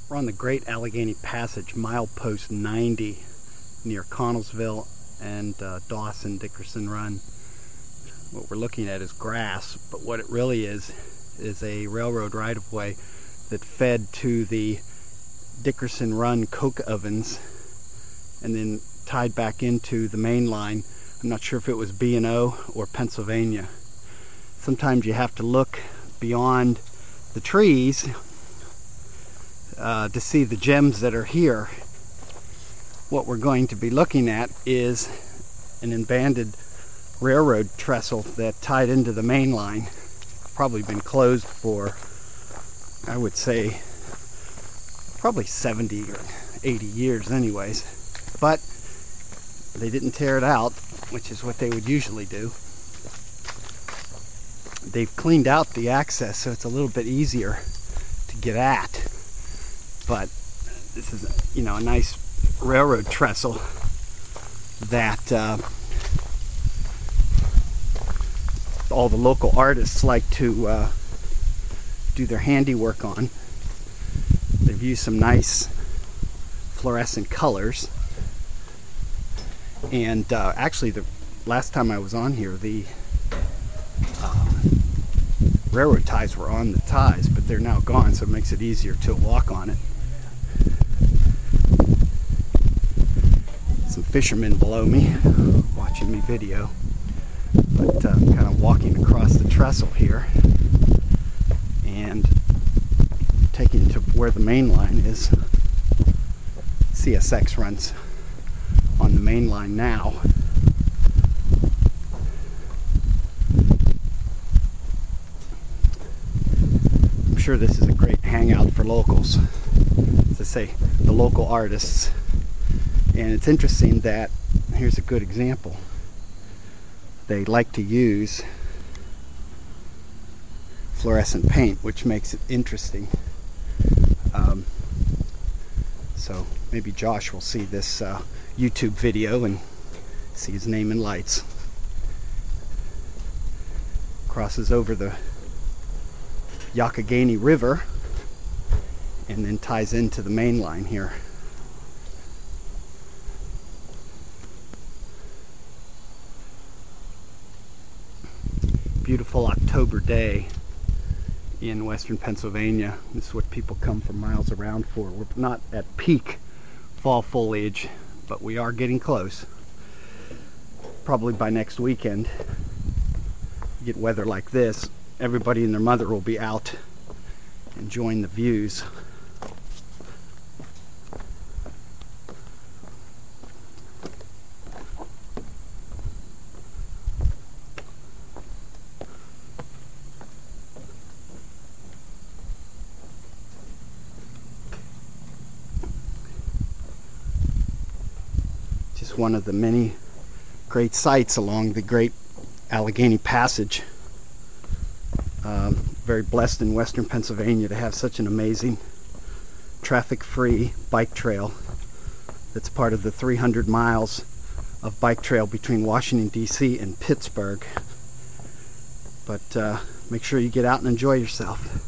We're on the Great Allegheny Passage, milepost 90, near Connellsville and Dawson Dickerson Run. What we're looking at is grass, but what it really is a railroad right-of-way that fed to the Dickerson Run coke ovens and then tied back into the main line. I'm not sure if it was B&O or Pennsylvania. Sometimes you have to look beyond the trees to see the gems that are here. What we're going to be looking at is an abandoned railroad trestle that tied into the main line. Probably been closed for, I would say, probably 70 or 80 years anyways. But they didn't tear it out, which is what they would usually do. They've cleaned out the access so it's a little bit easier to get at. But this is, a nice railroad trestle that all the local artists like to do their handiwork on. They've used some nice fluorescent colors. And actually, the last time I was on here, the railroad ties were on the ties, but they're now gone, so it makes it easier to walk on it. Some fishermen below me watching me video, but I'm kind of walking across the trestle here and taking to where the main line is. CSX runs on the main line now. I'm sure this is a great hangout for locals, as I say, the local artists. And it's interesting that, here's a good example, they like to use fluorescent paint, which makes it interesting. So maybe Josh will see this YouTube video and see his name in lights. Crosses over the Youghiogheny River and then ties into the main line here. Beautiful October day in western Pennsylvania. This is what people come from miles around for. We're not at peak fall foliage, but we are getting close. Probably by next weekend, you get weather like this, everybody and their mother will be out enjoying the views. Just one of the many great sights along the Great Allegheny Passage. Very blessed in western Pennsylvania to have such an amazing traffic-free bike trail that's part of the 300 miles of bike trail between Washington, D.C. and Pittsburgh. But make sure you get out and enjoy yourself.